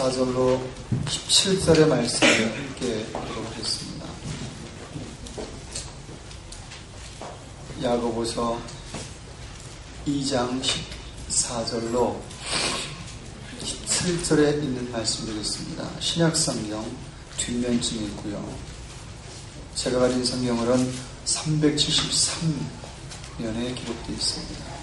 14절로 17절의 말씀을 함께 들어보겠습니다. 야고보서 2장 14절로 17절에 있는 말씀 되겠습니다. 신약성경 뒷면쯤에 있고요. 제가 가진 성경으로는 373면에 기록되어 있습니다.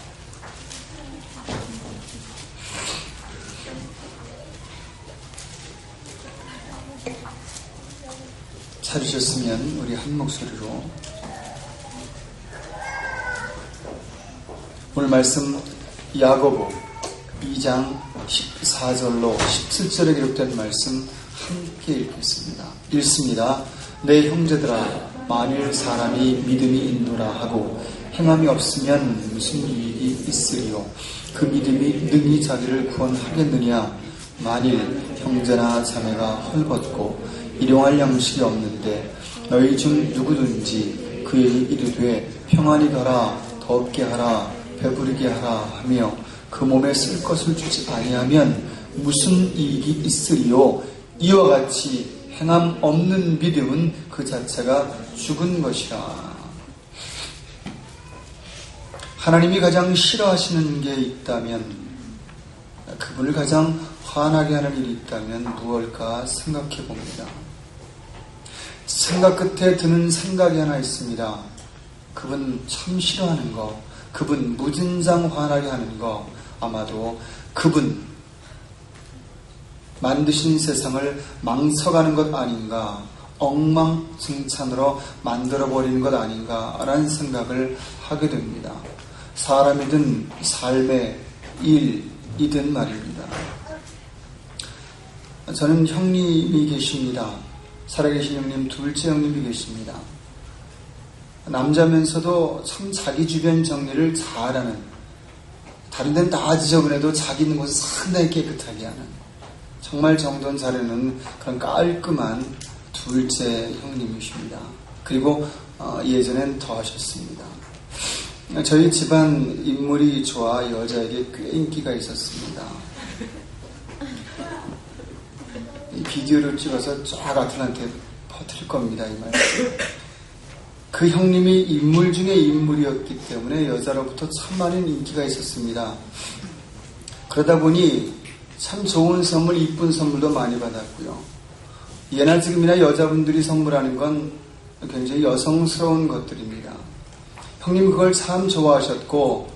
찾으셨으면 우리 한 목소리로 오늘 말씀 야고보 2장 14절로 17절에 기록된 말씀 함께 읽겠습니다. 읽습니다. 내 형제들아, 만일 사람이 믿음이 있노라 하고 행함이 없으면 무슨 이익이 있으리요? 그 믿음이 능히 자기를 구원하겠느냐? 만일 형제나 자매가 헐벗고 일용할 양식이 없는데 너희 중 누구든지 그에게 이르되 평안히 가라, 덥게 하라, 배부르게 하라 하며 그 몸에 쓸 것을 주지 아니하면 무슨 이익이 있으리요? 이와 같이 행함 없는 믿음은 그 자체가 죽은 것이라. 하나님이 가장 싫어하시는 게 있다면, 그분을 가장 화나게 하는 일이 있다면 무엇일까 생각해 봅니다. 생각 끝에 드는 생각이 하나 있습니다. 그분 참 싫어하는 거, 그분 무진장 화나게 하는 거, 아마도 그분 만드신 세상을 망쳐가는 것 아닌가, 엉망진창으로 만들어버리는 것 아닌가 라는 생각을 하게 됩니다. 사람이든 삶의 일이든 말입니다. 저는 형님이 계십니다. 살아계신 형님, 둘째 형님이 계십니다. 남자면서도 참 자기 주변 정리를 잘하는, 다른 데는 다 지저분해도 자기 있는 곳은 상당히 깨끗하게 하는, 정말 정돈 잘하는 그런 깔끔한 둘째 형님이십니다. 그리고 예전엔 더 하셨습니다. 저희 집안 인물이 좋아 여자에게 꽤 인기가 있었습니다. 이 비디오를 찍어서 쫙 아틀한테 퍼뜨릴 겁니다, 이 말씀. 그 형님이 인물 중에 인물이었기 때문에 여자로부터 참 많은 인기가 있었습니다. 그러다 보니 참 좋은 선물, 이쁜 선물도 많이 받았고요. 예나 지금이나 여자분들이 선물하는 건 굉장히 여성스러운 것들입니다. 형님 그걸 참 좋아하셨고,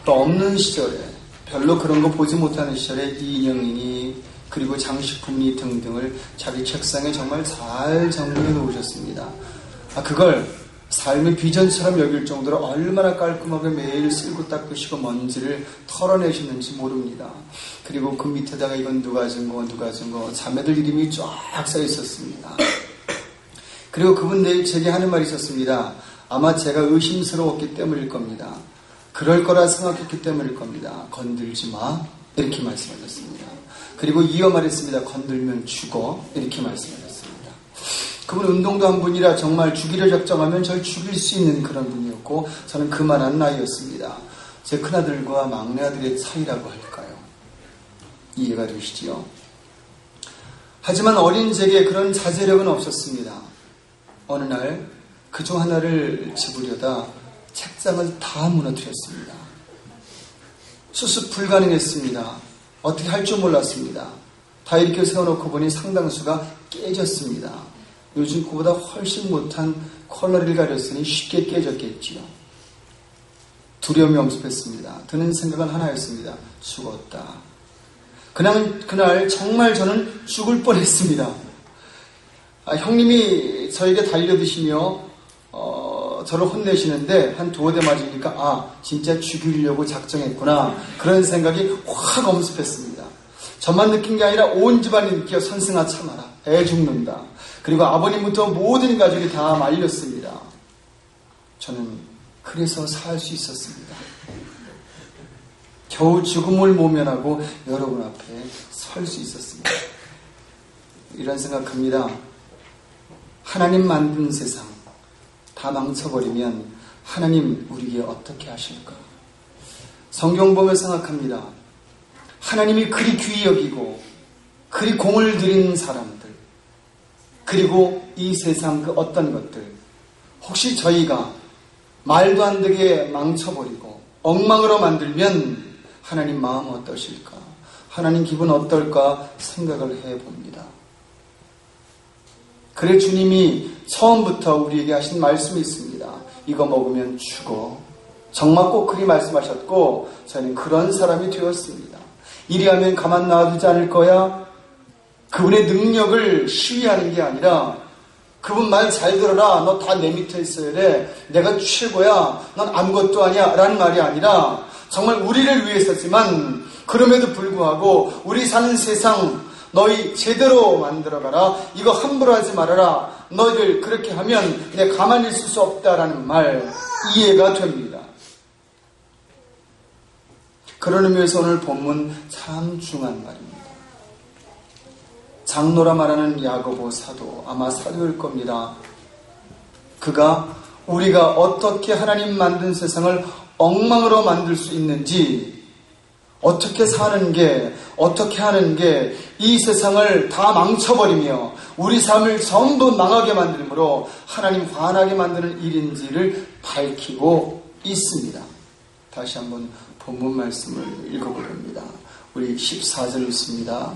또 없는 시절에, 별로 그런 거 보지 못하는 시절에 인형이니 그리고 장식품이 등등을 자기 책상에 정말 잘 정리해 놓으셨습니다. 그걸 삶의 비전처럼 여길 정도로 얼마나 깔끔하게 매일 쓸고 닦으시고 먼지를 털어내시는지 모릅니다. 그리고 그 밑에다가 이건 누가 준 거, 누가 준 거, 자매들 이름이 쫙 써 있었습니다. 그리고 그분 제게 하는 말이 있었습니다. 아마 제가 의심스러웠기 때문일 겁니다. 그럴 거라 생각했기 때문일 겁니다. 건들지 마, 이렇게 말씀하셨습니다. 그리고 이어 말했습니다. 건들면 죽어, 이렇게 말씀하셨습니다. 그분 운동도 한 분이라 정말 죽이려 작정하면 절 죽일 수 있는 그런 분이었고, 저는 그만한 나이였습니다. 제 큰아들과 막내아들의 차이라고 할까요? 이해가 되시지요? 하지만 어린 제게 그런 자제력은 없었습니다. 어느 날 그중 하나를 집으려다 책장을 다 무너뜨렸습니다. 수습 불가능했습니다. 어떻게 할 줄 몰랐습니다. 다 이렇게 세워놓고 보니 상당수가 깨졌습니다. 요즘 그보다 훨씬 못한 컬러를 가렸으니 쉽게 깨졌겠지요. 두려움이 엄습했습니다. 드는 생각은 하나였습니다. 죽었다. 그날 정말 저는 죽을 뻔했습니다. 형님이 저에게 달려드시며 저를 혼내시는데 한 두어 대 맞으니까 진짜 죽이려고 작정했구나, 그런 생각이 확 엄습했습니다. 저만 느낀 게 아니라 온 집안이 느껴 선생아 참아라, 애 죽는다. 그리고 아버님부터 모든 가족이 다 말렸습니다. 저는 그래서 살 수 있었습니다. 겨우 죽음을 모면하고 여러분 앞에 설 수 있었습니다. 이런 생각합니다. 하나님 만든 세상 다 망쳐버리면 하나님 우리에게 어떻게 하실까? 성경 보면 생각합니다. 하나님이 그리 귀히 여기고 그리 공을 들인 사람들, 그리고 이 세상 그 어떤 것들, 혹시 저희가 말도 안 되게 망쳐버리고 엉망으로 만들면 하나님 마음 어떠실까? 하나님 기분 어떨까? 생각을 해봅니다. 그래 주님이 처음부터 우리에게 하신 말씀이 있습니다. 이거 먹으면 죽어. 정말 꼭 그리 말씀하셨고 저는 그런 사람이 되었습니다. 이리하면 가만 놔두지 않을 거야. 그분의 능력을 시위하는 게 아니라 그분 말 잘 들어라. 너 다 내 밑에 있어야 돼. 내가 최고야. 넌 아무것도 아니야. 라는 말이 아니라 정말 우리를 위해서지만 그럼에도 불구하고 우리 사는 세상 너희 제대로 만들어가라. 이거 함부로 하지 말아라. 너희들 그렇게 하면 내가 가만히 있을 수 없다라는 말 이해가 됩니다. 그런 의미에서 오늘 본문 참 중요한 말입니다. 장로라 말하는 야고보 사도, 아마 사도일 겁니다. 그가 우리가 어떻게 하나님 만든 세상을 엉망으로 만들 수 있는지, 어떻게 사는 게, 어떻게 하는 게 이 세상을 다 망쳐버리며 우리 삶을 전부 망하게 만들므로 하나님 화나게 만드는 일인지를 밝히고 있습니다. 다시 한번 본문 말씀을 읽어보렵니다. 우리 14절 있습니다.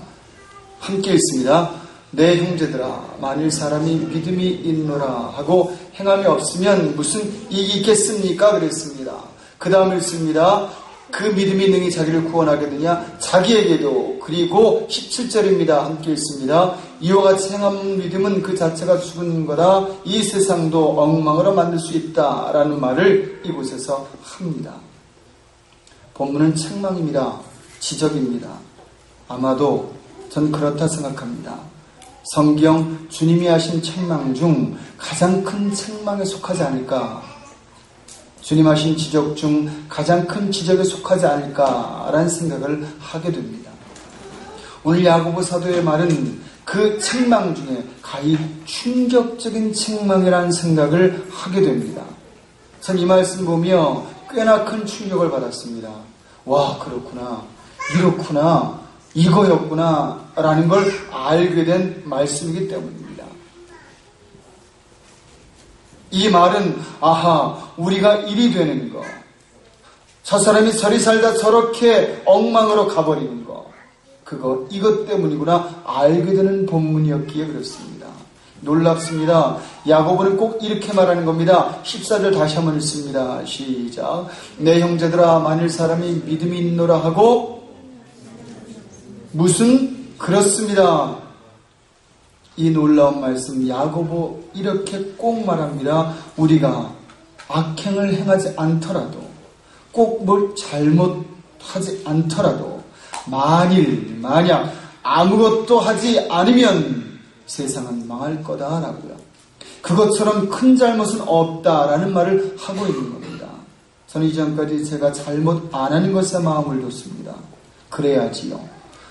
함께 읽습니다. 내 형제들아, 만일 사람이 믿음이 있노라 하고 행함이 없으면 무슨 이익이 있겠습니까? 그랬습니다. 그 다음 읽습니다. 그 믿음이 능히 자기를 구원하겠느냐? 자기에게도. 그리고 17절입니다. 함께 읽습니다. 이와 같이 행한 믿음은 그 자체가 죽은 거다. 이 세상도 엉망으로 만들 수 있다. 라는 말을 이곳에서 합니다. 본문은 책망입니다. 지적입니다. 아마도 전 그렇다 생각합니다. 성경 주님이 하신 책망 중 가장 큰 책망에 속하지 않을까? 주님 하신 지적 중 가장 큰 지적에 속하지 않을까라는 생각을 하게 됩니다. 오늘 야고보 사도의 말은 그 책망 중에 가히 충격적인 책망이라는 생각을 하게 됩니다. 전 이 말씀 보며 꽤나 큰 충격을 받았습니다. 와, 그렇구나, 이렇구나, 이거였구나 라는 걸 알게 된 말씀이기 때문입니다. 이 말은 아하, 우리가 일이 되는 거, 저 사람이 저리 살다 저렇게 엉망으로 가버리는 거, 그거 이것 때문이구나 알게 되는 본문이었기에 그렇습니다. 놀랍습니다. 야고보는 꼭 이렇게 말하는 겁니다. 14절 다시 한번 읽습니다. 시작. 내 형제들아, 만일 사람이 믿음이 있노라 하고 무슨 그렇습니다. 이 놀라운 말씀 야고보 이렇게 꼭 말합니다. 우리가 악행을 행하지 않더라도, 꼭 뭘 잘못하지 않더라도, 만약 아무것도 하지 않으면 세상은 망할 거다라고요. 그것처럼 큰 잘못은 없다라는 말을 하고 있는 겁니다. 저는 이전까지 제가 잘못 안 하는 것에 마음을 뒀습니다. 그래야지요.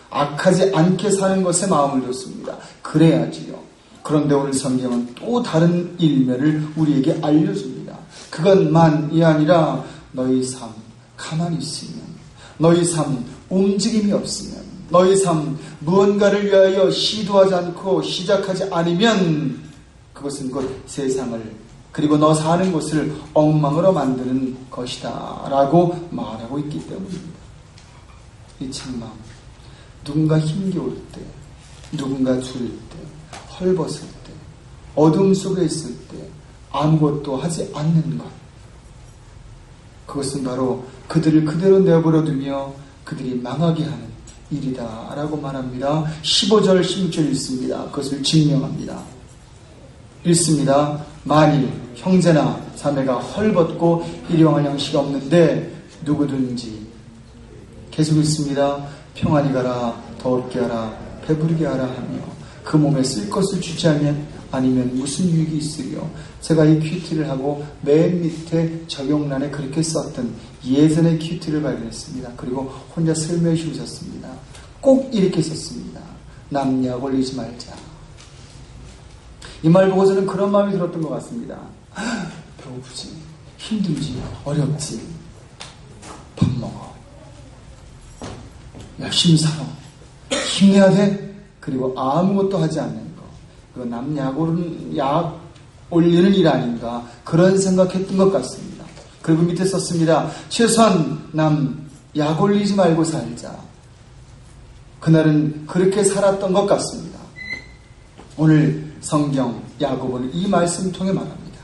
악하지 않게 사는 것에 마음을 뒀습니다. 그래야지요. 그런데 오늘 성경은 또 다른 일면을 우리에게 알려줍니다. 그것만이 아니라 너희 삶 가만히 있으면, 너희 삶 움직임이 없으면, 너희 삶 무언가를 위하여 시도하지 않고 시작하지 않으면 그것은 곧 세상을, 그리고 너 사는 곳을 엉망으로 만드는 것이다 라고 말하고 있기 때문입니다. 이 책망, 누군가 힘겨울 때, 누군가 줄일 때, 헐벗을 때, 어둠 속에 있을 때 아무것도 하지 않는 것, 그것은 바로 그들을 그대로 내버려두며 그들이 망하게 하는 일이다 라고 말합니다. 15절 16절 읽습니다. 그것을 증명합니다. 읽습니다. 만일 형제나 자매가 헐벗고 일용할 양식이 없는데 누구든지, 계속 읽습니다. 평안히 가라, 더럽게 하라, 배부르게 하라 하며 그 몸에 쓸 것을 주지 아니면 무슨 유익이 있으리요. 제가 이 큐티를 하고 맨 밑에 적용란에 그렇게 썼던 예전의 큐티를 발견했습니다. 그리고 혼자 설명해 주셨습니다. 꼭 이렇게 썼습니다. 남 약 올리지 말자. 이 말 보고 저는 그런 마음이 들었던 것 같습니다. 배고프지, 힘들지, 어렵지, 밥 먹어, 열심히 살아, 힘내야 돼. 그리고 아무것도 하지 않는 거. 그 남 약 올리는 일 아닌가 그런 생각했던 것 같습니다. 그리고 밑에 썼습니다. 최소한 남 약 올리지 말고 살자. 그날은 그렇게 살았던 것 같습니다. 오늘 성경 야고보는 이 말씀 통해 말합니다.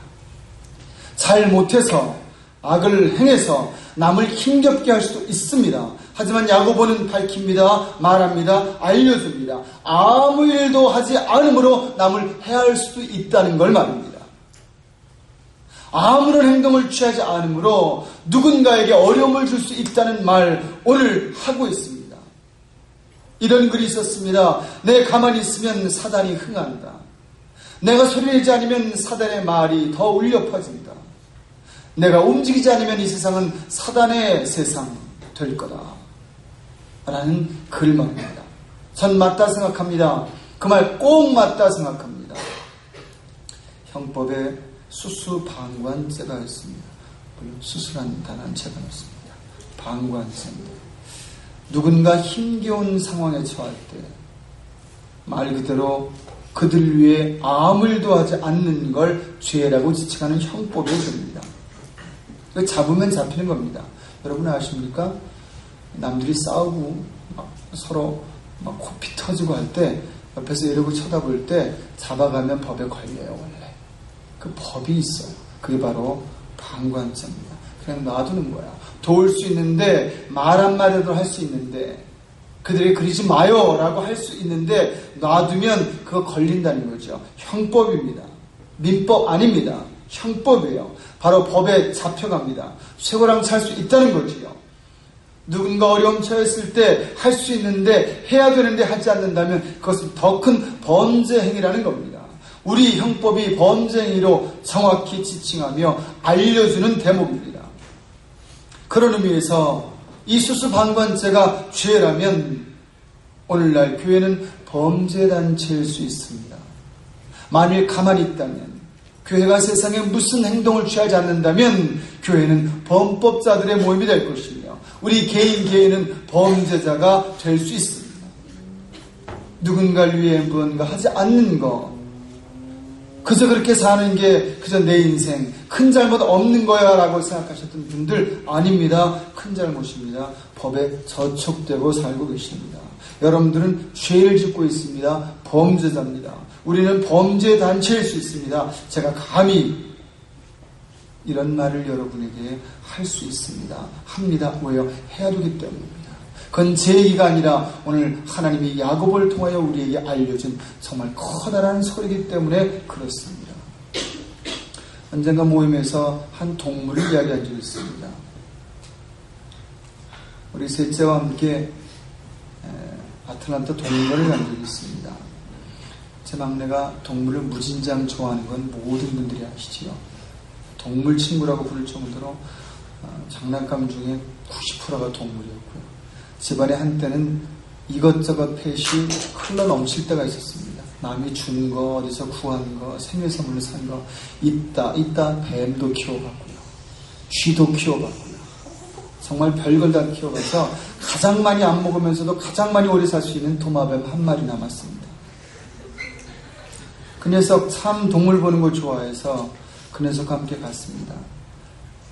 잘 못해서 악을 행해서 남을 힘겹게 할 수도 있습니다. 하지만 야고보는 밝힙니다. 말합니다. 알려줍니다. 아무 일도 하지 않으므로 남을 해할 수도 있다는 걸 말입니다. 아무런 행동을 취하지 않으므로 누군가에게 어려움을 줄 수 있다는 말 오늘 하고 있습니다. 이런 글이 있었습니다. 내 가만히 있으면 사단이 흥한다. 내가 소리내지 않으면 사단의 말이 더 울려 퍼진다. 내가 움직이지 않으면 이 세상은 사단의 세상 될 거다. 라는 글 말입니다. 전 맞다 생각합니다. 그 말 꼭 맞다 생각합니다. 형법에 수수방관죄가 있습니다. 물론 수수라는 단어는 제가 넣습니다. 방관죄입니다. 누군가 힘겨운 상황에 처할 때 말 그대로 그들 위해 아무 일도 하지 않는 걸 죄라고 지칭하는 형법의 죄입니다. 잡으면 잡히는 겁니다. 여러분 아십니까? 남들이 싸우고 서로 코피 터지고 할 때 옆에서 이러고 쳐다볼 때 잡아가면 법에 걸려요. 원래 그 법이 있어요. 그게 바로 방관죄입니다. 그냥 놔두는 거야. 도울 수 있는데 말 한마디도 할 수 있는데 그들에게 그러지 마요 라고 할 수 있는데 놔두면 그거 걸린다는 거죠. 형법입니다. 민법 아닙니다. 형법이에요. 바로 법에 잡혀갑니다. 쇠고랑 찰 수 있다는 거지요. 누군가 어려움 처했을 때 할 수 있는데 해야 되는데 하지 않는다면 그것은 더 큰 범죄 행위라는 겁니다. 우리 형법이 범죄 행위로 정확히 지칭하며 알려주는 대목입니다. 그런 의미에서 이 수수방관죄가 죄라면 오늘날 교회는 범죄단체일 수 있습니다. 만일 가만히 있다면 교회가 세상에 무슨 행동을 취하지 않는다면 교회는 범법자들의 모임이 될 것이며 우리 개인은 범죄자가 될 수 있습니다. 누군가를 위해 무언가 하지 않는 것, 그저 그렇게 사는 게 그저 내 인생 큰 잘못 없는 거야 라고 생각하셨던 분들 아닙니다. 큰 잘못입니다. 법에 저촉되고 살고 계십니다. 여러분들은 죄를 짓고 있습니다. 범죄자입니다. 우리는 범죄 단체일 수 있습니다. 제가 감히 이런 말을 여러분에게 할 수 있습니다. 합니다. 왜요? 해야 되기 때문입니다. 그건 제 얘기가 아니라 오늘 하나님이 야고보를 통하여 우리에게 알려준 정말 커다란 소리이기 때문에 그렇습니다. 언젠가 모임에서 한 동물을 이야기한 적이 있습니다. 우리 셋째와 함께 아틀란타 동물원을 간 적이 있습니다. 제 막내가 동물을 무진장 좋아하는 건 모든 분들이 아시지요. 동물 친구라고 부를 정도로 장난감 중에 90%가 동물이었고요. 집안에 한때는 이것저것 펫이 흘러 넘칠 때가 있었습니다. 남이 준 거, 어디서 구한 거, 생일 선물로 산 거, 있다 뱀도 키워봤고요. 쥐도 키워봤고요. 정말 별걸 다 키워봐서 가장 많이 안 먹으면서도 가장 많이 오래 살 수 있는 도마뱀 한 마리 남았습니다. 그 녀석 참 동물 보는 거 좋아해서 그 녀석과 함께 갔습니다.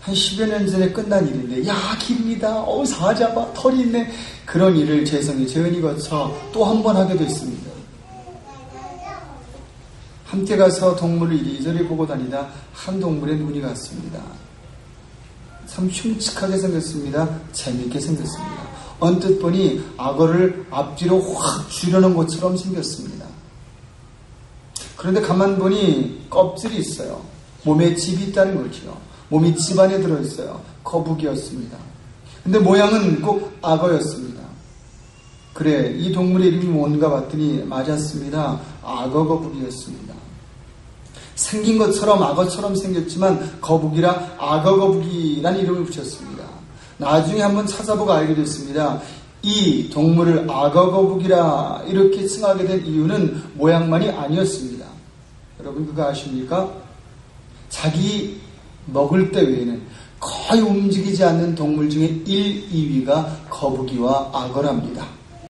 한 10여 년 전에 끝난 일인데 깁니다. 사자봐 털이 있네. 그런 일을 재성이 재은이 거쳐 또 한 번 하게 됐습니다. 함께 가서 동물을 이리저리 보고 다니다 한 동물의 눈이 갔습니다. 참 흉측하게 생겼습니다. 재미있게 생겼습니다. 언뜻 보니 악어를 앞뒤로 확 줄여놓은 것처럼 생겼습니다. 그런데 가만 보니 껍질이 있어요. 몸에 집이 있다는 거죠. 몸이 집 안에 들어있어요. 거북이였습니다. 근데 모양은 꼭 악어였습니다. 그래, 이 동물의 이름이 뭔가 봤더니 맞았습니다. 악어 거북이였습니다. 생긴 것처럼 악어처럼 생겼지만 거북이라 악어 거북이라는 이름을 붙였습니다. 나중에 한번 찾아보고 알게 됐습니다. 이 동물을 악어 거북이라 이렇게 칭하게 된 이유는 모양만이 아니었습니다. 여러분 그거 아십니까? 자기 먹을 때 외에는 거의 움직이지 않는 동물 중에 1, 2위가 거북이와 악어랍니다.